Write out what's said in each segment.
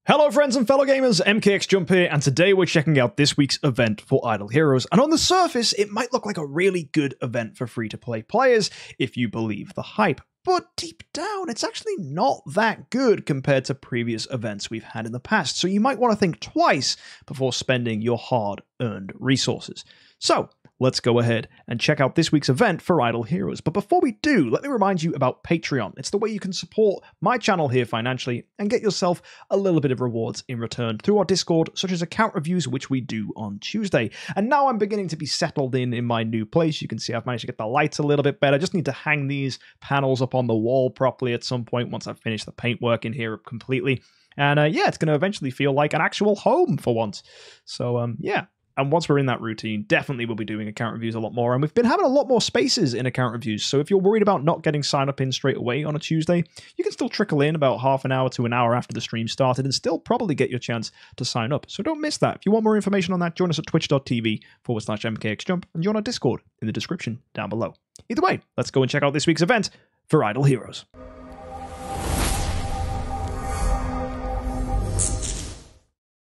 Hello friends and fellow gamers, MKxJUMP here, and today we're checking out this week's event for Idle Heroes. And on the surface, it might look like a really good event for free-to-play players, if you believe the hype. But deep down, it's actually not that good compared to previous events we've had in the past, so you might want to think twice before spending your hard-earned resources. So, let's go ahead and check out this week's event for Idle Heroes. But before we do, let me remind you about Patreon. It's the way you can support my channel here financially and get yourself a little bit of rewards in return through our Discord, such as account reviews, which we do on Tuesday. And now I'm beginning to be settled in my new place. You can see I've managed to get the lights a little bit better. I just need to hang these panels up on the wall properly at some point once I've finished the paintwork in here completely. And yeah, it's going to eventually feel like an actual home for once. So yeah. And once we're in that routine, definitely we'll be doing account reviews a lot more. And we've been having a lot more spaces in account reviews. So if you're worried about not getting sign up in straight away on a Tuesday, you can still trickle in about half an hour to an hour after the stream started and still probably get your chance to sign up. So don't miss that. If you want more information on that, join us at twitch.tv/MKxJUMP and join our Discord in the description down below. Either way, let's go and check out this week's event for Idle Heroes.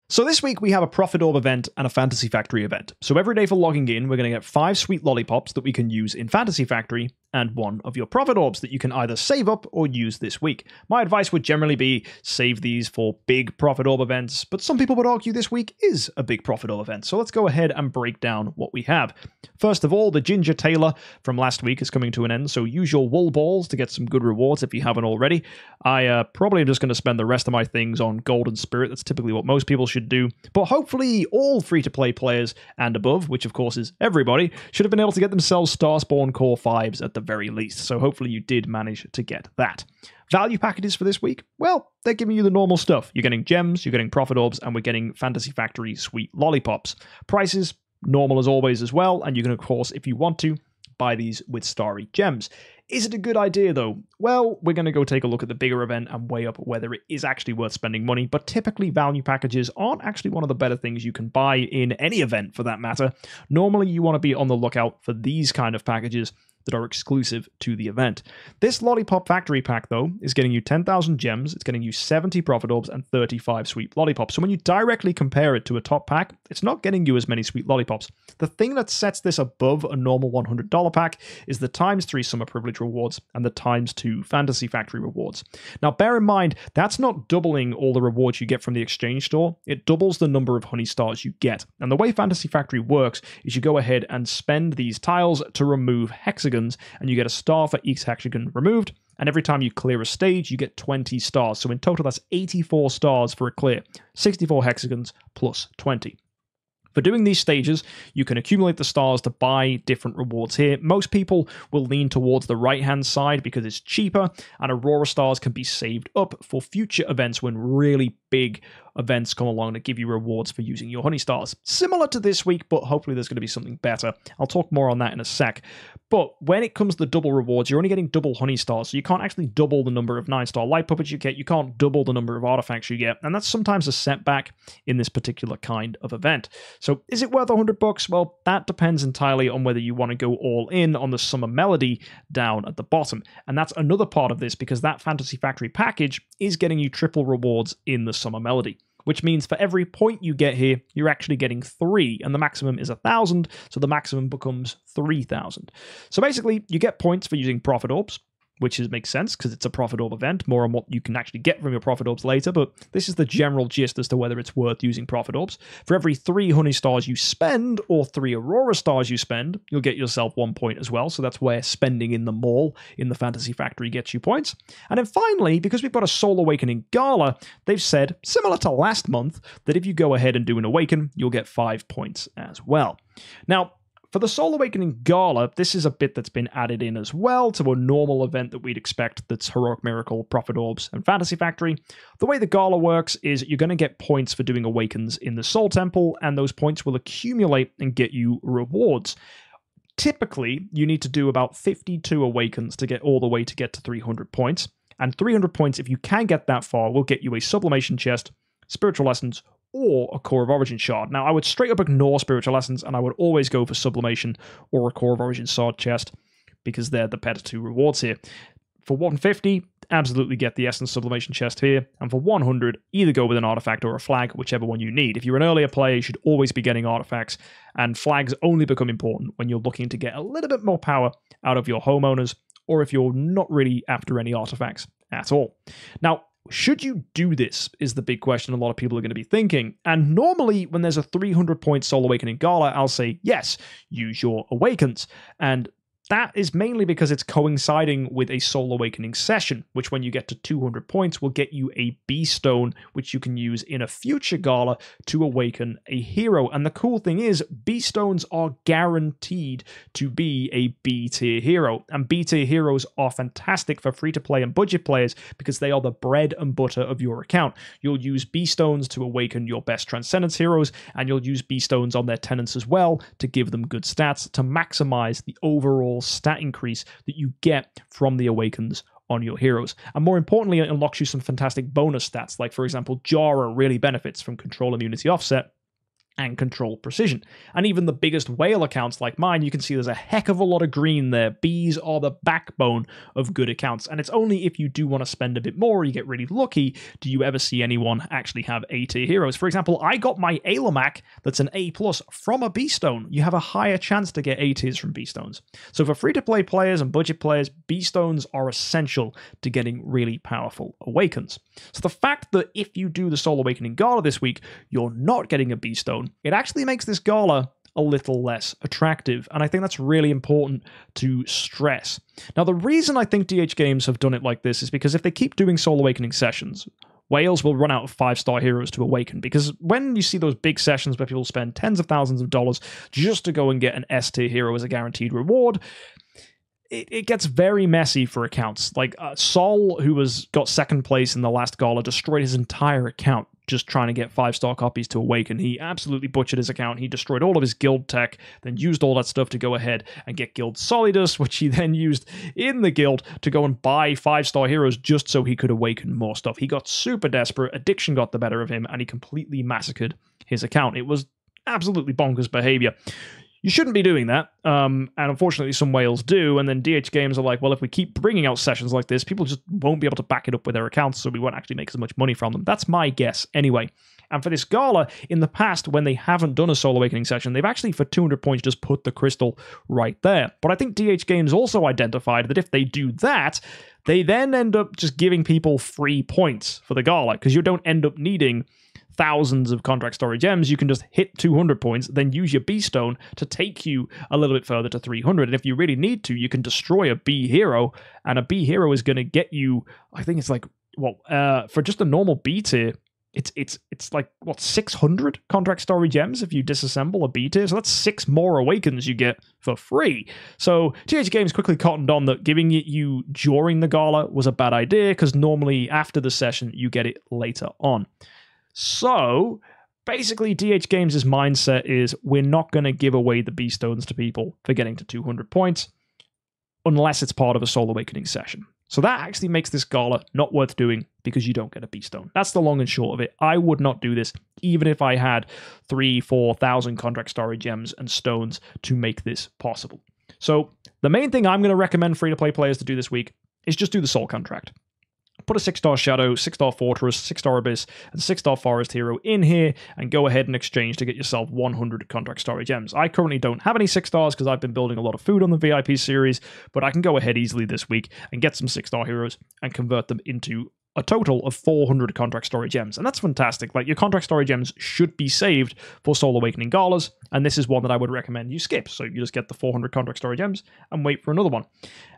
So this week we have a Profit Orb event and a Fantasy Factory event. So every day for logging in, we're going to get 5 sweet lollipops that we can use in Fantasy Factory and 1 of your Profit Orbs that you can either save up or use this week. My advice would generally be save these for big Profit Orb events, but some people would argue this week is a big Profit Orb event. So let's go ahead and break down what we have. First of all, the Ginger Tailor from last week is coming to an end, so use your wool balls to get some good rewards if you haven't already. I probably am just going to spend the rest of my things on Golden Spirit. That's typically what most people should do, but hopefully all free-to-play players and above, which of course is everybody, should have been able to get themselves Starspawn Core 5s at the very least, so hopefully you did manage to get that. Value packages for this week? Well, they're giving you the normal stuff. You're getting gems, you're getting Profit Orbs, and we're getting Fantasy Factory sweet lollipops. Prices, normal as always as well, and you can of course, if you want to, buy these with starry gems. Is it a good idea though? Well, we're going to go take a look at the bigger event and weigh up whether it is actually worth spending money, but typically value packages aren't actually one of the better things you can buy in any event for that matter. Normally you want to be on the lookout for these kind of packages that are exclusive to the event. This Lollipop Factory pack, though, is getting you 10,000 gems, it's getting you 70 Profit Orbs, and 35 sweet lollipops. So when you directly compare it to a top pack, it's not getting you as many sweet lollipops. The thing that sets this above a normal $100 pack is the ×3 Summer Privilege rewards and the ×2 Fantasy Factory rewards. Now, bear in mind, that's not doubling all the rewards you get from the exchange store, it doubles the number of honey stars you get. And the way Fantasy Factory works is you go ahead and spend these tiles to remove hexagons, and you get a star for each hexagon removed, and every time you clear a stage you get 20 stars, so in total that's 84 stars for a clear, 64 hexagons plus 20. For doing these stages, you can accumulate the stars to buy different rewards here. Most people will lean towards the right-hand side because it's cheaper, and Aurora stars can be saved up for future events when really big events come along that give you rewards for using your honey stars. Similar to this week, but hopefully there's going to be something better. I'll talk more on that in a sec. But when it comes to double rewards, you're only getting double honey stars, so you can't actually double the number of 9-star light puppets you get, you can't double the number of artifacts you get, and that's sometimes a setback in this particular kind of event. So is it worth $100? Well, that depends entirely on whether you want to go all in on the Summer Melody down at the bottom. And that's another part of this, because that Fantasy Factory package is getting you triple rewards in the Summer Melody, which means for every point you get here, you're actually getting 3, and the maximum is 1,000, so the maximum becomes 3,000. So basically, you get points for using Profit Orbs, which makes sense because it's a Profit Orb event. More on what you can actually get from your Profit Orbs later, but this is the general gist as to whether it's worth using Profit Orbs. For every 3 honey stars you spend, or 3 Aurora stars you spend, you'll get yourself 1 point as well, so that's where spending in the mall in the Fantasy Factory gets you points. And then finally, because we've got a Soul Awakening Gala, they've said, similar to last month, that if you go ahead and do an Awaken, you'll get 5 points as well. Now, for the Soul Awakening Gala, this is a bit that's been added in as well to a normal event that we'd expect that's Heroic Miracle, Profit Orbs, and Fantasy Factory. The way the Gala works is you're going to get points for doing Awakens in the Soul Temple, and those points will accumulate and get you rewards. Typically, you need to do about 52 Awakens to get all the way to get to 300 points, and 300 points, if you can get that far, will get you a Sublimation Chest, Spiritual Lessons, or a Core of Origin Shard. Now, I would straight up ignore Spiritual Lessons, and I would always go for Sublimation or a Core of Origin Sword chest, because they're the better 2 rewards here. For 150, absolutely get the Essence Sublimation chest here, and for 100, either go with an artifact or a flag, whichever one you need. If you're an earlier player, you should always be getting artifacts, and flags only become important when you're looking to get a little bit more power out of your homeowners, or if you're not really after any artifacts at all. Now, should you do this is the big question a lot of people are going to be thinking. And normally when there's a 300-point Soul Awakening Gala, I'll say, yes, use your Awakens. And that is mainly because it's coinciding with a Soul Awakening session, which when you get to 200 points will get you a B stone, which you can use in a future gala to awaken a hero. And the cool thing is, B stones are guaranteed to be a B tier hero. And B tier heroes are fantastic for free-to-play and budget players because they are the bread and butter of your account. You'll use B stones to awaken your best Transcendence heroes, and you'll use B stones on their tenants as well to give them good stats to maximize the overall stat increase that you get from the Awakens on your heroes. And more importantly, it unlocks you some fantastic bonus stats, like for example, Jara really benefits from control immunity offset and control precision. And even the biggest whale accounts like mine, you can see there's a heck of a lot of green there. Bees are the backbone of good accounts, and it's only if you do want to spend a bit more, you get really lucky, do you ever see anyone actually have A tier heroes. For example, I got my Ailamak that's an A+ from a B stone. You have a higher chance to get A tiers from B stones. So for free-to-play players and budget players, B stones are essential to getting really powerful Awakens. So the fact that if you do the Soul Awakening Gala this week, you're not getting a B stone, it actually makes this gala a little less attractive, and I think that's really important to stress. Now, the reason I think DH Games have done it like this is because if they keep doing Soul Awakening sessions, whales will run out of 5-star heroes to awaken, because when you see those big sessions where people spend tens of thousands of dollars just to go and get an S-tier hero as a guaranteed reward, it gets very messy for accounts. Like Sol, who got second place in the last gala, destroyed his entire account just trying to get 5-star copies to awaken. He absolutely butchered his account. He destroyed all of his guild tech, then used all that stuff to go ahead and get Guild Solidus, which he then used in the guild to go and buy 5-star heroes just so he could awaken more stuff. He got super desperate, addiction got the better of him, and he completely massacred his account. It was absolutely bonkers behavior. You shouldn't be doing that, and unfortunately some whales do, and then DH Games are like, well, if we keep bringing out sessions like this, people just won't be able to back it up with their accounts, so we won't actually make as much money from them. That's my guess, anyway. And for this gala, in the past, when they haven't done a Soul Awakening session, they've actually, for 200 points, just put the crystal right there. But I think DH Games also identified that if they do that, they then end up just giving people free points for the gala, because you don't end up needing thousands of contract story gems. You can just hit 200 points, then use your B stone to take you a little bit further to 300. And if you really need to, you can destroy a B hero, and a B hero is going to get you, I think it's like, well, for just a normal B tier, it's like, what, 600 contract story gems if you disassemble a B tier? So that's 6 more Awakens you get for free. So TH Games quickly cottoned on that giving it you during the gala was a bad idea, because normally after the session, you get it later on. So basically, DH Games' mindset is we're not going to give away the B stones to people for getting to 200 points unless it's part of a Soul Awakening session. So that actually makes this gala not worth doing because you don't get a B stone. That's the long and short of it. I would not do this even if I had 3,000-4,000 contract story gems and stones to make this possible. So the main thing I'm going to recommend free-to-play players to do this week is just do the Soul contract. Put a 6-star Shadow, 6-star Fortress, 6-star Abyss, and 6-star Forest hero in here and go ahead and exchange to get yourself 100 contract story gems. I currently don't have any 6 stars because I've been building a lot of food on the VIP series, but I can go ahead easily this week and get some 6-star heroes and convert them into a total of 400 contract story gems. And that's fantastic. Like, your contract story gems should be saved for Soul Awakening Galas, and this is one that I would recommend you skip. So you just get the 400 contract story gems and wait for another one.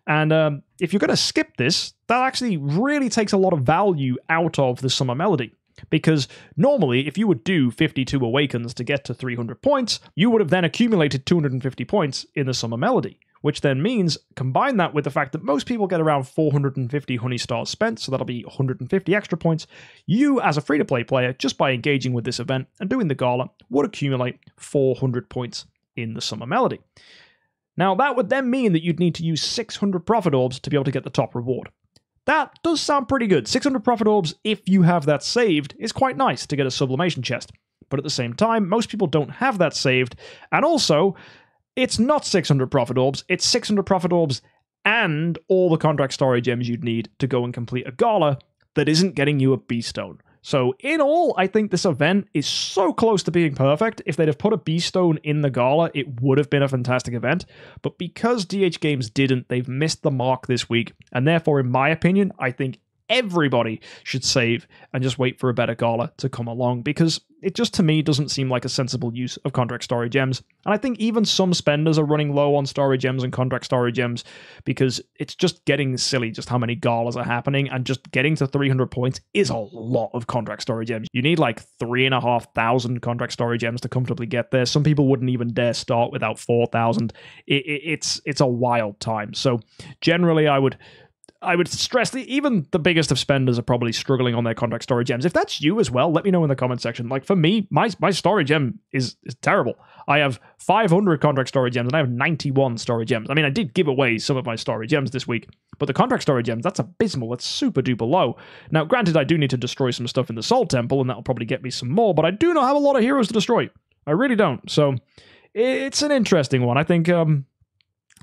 And if you're going to skip this, that actually really takes a lot of value out of the Summer Melody. Because normally, if you would do 52 Awakens to get to 300 points, you would have then accumulated 250 points in the Summer Melody. Which then means, combine that with the fact that most people get around 450 honey stars spent, so that'll be 150 extra points, you as a free-to-play player, just by engaging with this event and doing the gala, would accumulate 400 points in the Summer Melody. Now, that would then mean that you'd need to use 600 Prophet Orbs to be able to get the top reward. That does sound pretty good. 600 Prophet Orbs, if you have that saved, is quite nice to get a sublimation chest. But at the same time, most people don't have that saved, and also, it's not 600 Prophet Orbs, it's 600 Prophet Orbs and all the contract story gems you'd need to go and complete a gala that isn't getting you a B-Stone. So in all, I think this event is so close to being perfect. If they'd have put a B-Stone in the gala, it would have been a fantastic event. But because DH Games didn't, they've missed the mark this week. And therefore, in my opinion, I think everybody should save and just wait for a better gala to come along, because it just, to me, doesn't seem like a sensible use of contract story gems. And I think even some spenders are running low on story gems and contract story gems, because it's just getting silly just how many galas are happening, and just getting to 300 points is a lot of contract story gems. You need like 3,500 contract story gems to comfortably get there. Some people wouldn't even dare start without 4,000. It's a wild time. So generally, I would stress that even the biggest of spenders are probably struggling on their contract story gems. If that's you as well, let me know in the comment section. Like for me, my story gem is terrible. I have 500 contract story gems and I have 91 story gems. I mean, I did give away some of my story gems this week, but the contract story gems, that's abysmal. That's super duper low. Now, granted, I do need to destroy some stuff in the Soul Temple, and that'll probably get me some more, but I do not have a lot of heroes to destroy. I really don't. So it's an interesting one. I think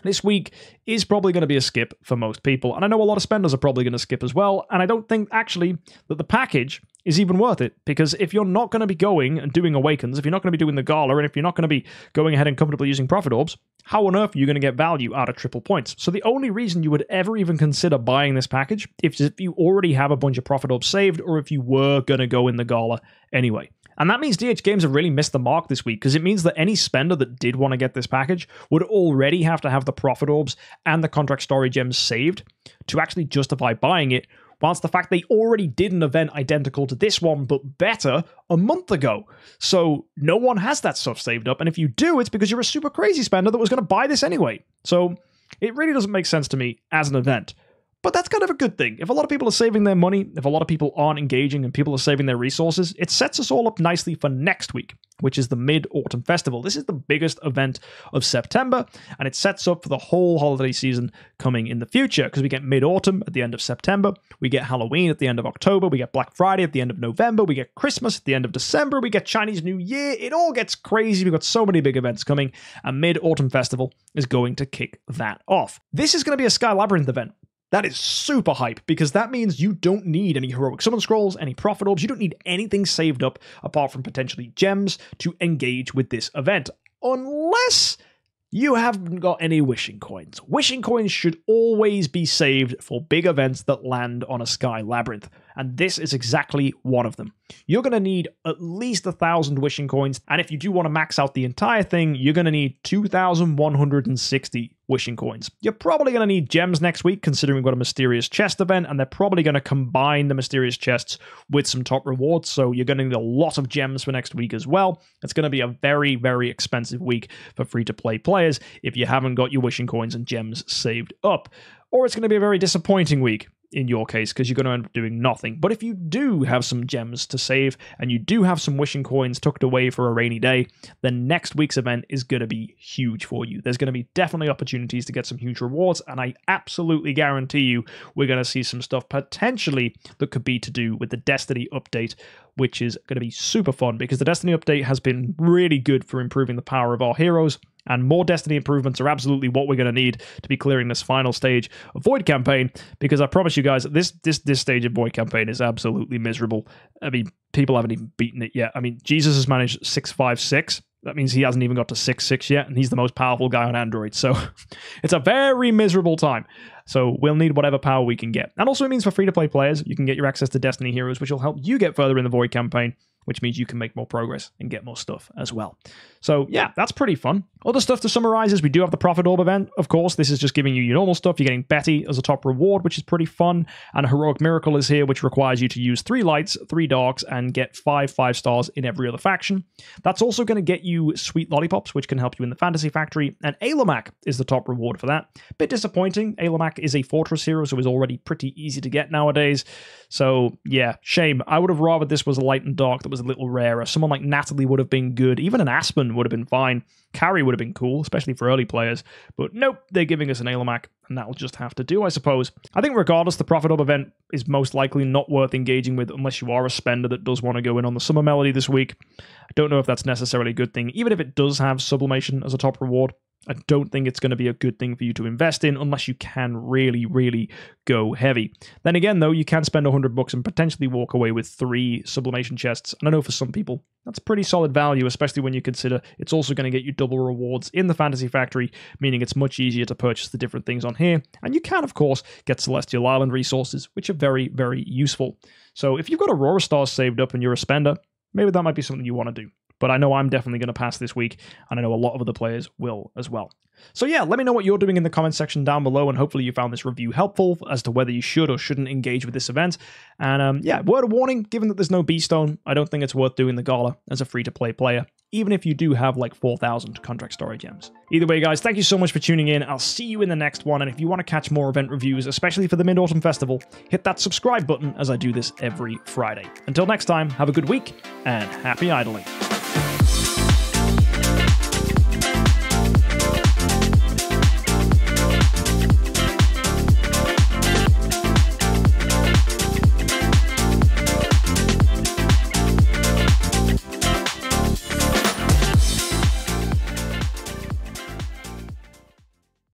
this week is probably going to be a skip for most people, and I know a lot of spenders are probably going to skip as well, and I don't think, actually, that the package is even worth it, because if you're not going to be going and doing Awakens, if you're not going to be doing the Gala, and if you're not going to be going ahead and comfortably using Prophet Orbs, how on earth are you going to get value out of triple points? So the only reason you would ever even consider buying this package is if you already have a bunch of Prophet Orbs saved, or if you were going to go in the Gala anyway. And that means DH Games have really missed the mark this week, because it means that any spender that did want to get this package would already have to have the Prophet Orbs and the Contract Story Gems saved to actually justify buying it, whilst the fact they already did an event identical to this one, but better, a month ago. So no one has that stuff saved up, and if you do, it's because you're a super crazy spender that was going to buy this anyway. So it really doesn't make sense to me as an event. But that's kind of a good thing. If a lot of people are saving their money, if a lot of people aren't engaging and people are saving their resources, it sets us all up nicely for next week, which is the Mid-Autumn Festival. This is the biggest event of September, and it sets up for the whole holiday season coming in the future, because we get Mid-Autumn at the end of September, we get Halloween at the end of October, we get Black Friday at the end of November, we get Christmas at the end of December, we get Chinese New Year. It all gets crazy. We've got so many big events coming, and Mid-Autumn Festival is going to kick that off. This is going to be a Sky Labyrinth event. That is super hype, because that means you don't need any heroic summon scrolls, any prophet orbs, you don't need anything saved up apart from potentially gems to engage with this event. Unless you haven't got any wishing coins. Wishing coins should always be saved for big events that land on a Sky Labyrinth, and this is exactly one of them. You're going to need at least 1,000 wishing coins, and if you do want to max out the entire thing, you're going to need 2,160 wishing coins. You're probably going to need gems next week, considering we've got a mysterious chest event, and they're probably going to combine the mysterious chests with some top rewards, so you're going to need a lot of gems for next week as well. It's going to be a very, very expensive week for free-to-play players if you haven't got your wishing coins and gems saved up. Or it's going to be a very disappointing week in your case, because you're going to end up doing nothing. But if you do have some gems to save, and you do have some wishing coins tucked away for a rainy day, then next week's event is going to be huge for you. There's going to be definitely opportunities to get some huge rewards, and I absolutely guarantee you we're going to see some stuff potentially that could be to do with the Destiny update, which is going to be super fun, because the Destiny update has been really good for improving the power of our heroes, and more Destiny improvements are absolutely what we're going to need to be clearing this final stage of Void Campaign, because I promise you guys, this stage of Void Campaign is absolutely miserable. I mean, people haven't even beaten it yet. I mean, Jesus has managed 656. That means he hasn't even got to 6-6 yet, and he's the most powerful guy on Android. So it's a very miserable time. So we'll need whatever power we can get. And also it means for free-to-play players, you can get your access to Destiny heroes, which will help you get further in the Void campaign, which means you can make more progress and get more stuff as well. So yeah, that's pretty fun. Other stuff to summarize is we do have the Prophet Orb event. Of course, this is just giving you your normal stuff. You're getting Betty as a top reward, which is pretty fun. And a Heroic Miracle is here, which requires you to use 3 lights, 3 darks, and get 5 5-stars in every other faction. That's also going to get you Sweet Lollipops, which can help you in the Fantasy Factory. And Ailamak is the top reward for that. Bit disappointing. Ailamak is a Fortress hero, so it's already pretty easy to get nowadays. So yeah, shame. I would have rather this was a light and dark that was a little rarer. Someone like Natalie would have been good. Even an Aspen would have been fine. Carrie would have been cool, especially for early players. But nope, they're giving us an Ailamak, and that'll just have to do, I suppose. I think regardless, the Prophet Orb event is most likely not worth engaging with unless you are a spender that does want to go in on the Summer Melody this week. I don't know if that's necessarily a good thing, even if it does have Sublimation as a top reward. I don't think it's going to be a good thing for you to invest in unless you can really, really go heavy. Then again, though, you can spend $100 and potentially walk away with 3 sublimation chests. And I know for some people, that's pretty solid value, especially when you consider it's also going to get you double rewards in the Fantasy Factory, meaning it's much easier to purchase the different things on here. And you can, of course, get Celestial Island resources, which are very, very useful. So if you've got Aurora Stars saved up and you're a spender, maybe that might be something you want to do. But I know I'm definitely going to pass this week, and I know a lot of other players will as well. So yeah, let me know what you're doing in the comment section down below, and hopefully you found this review helpful as to whether you should or shouldn't engage with this event. And yeah, word of warning, given that there's no B-Stone, I don't think it's worth doing the Gala as a free-to-play player, even if you do have like 4,000 contract story gems. Either way, guys, thank you so much for tuning in. I'll see you in the next one, and if you want to catch more event reviews, especially for the Mid-Autumn Festival, hit that subscribe button as I do this every Friday. Until next time, have a good week, and happy idling.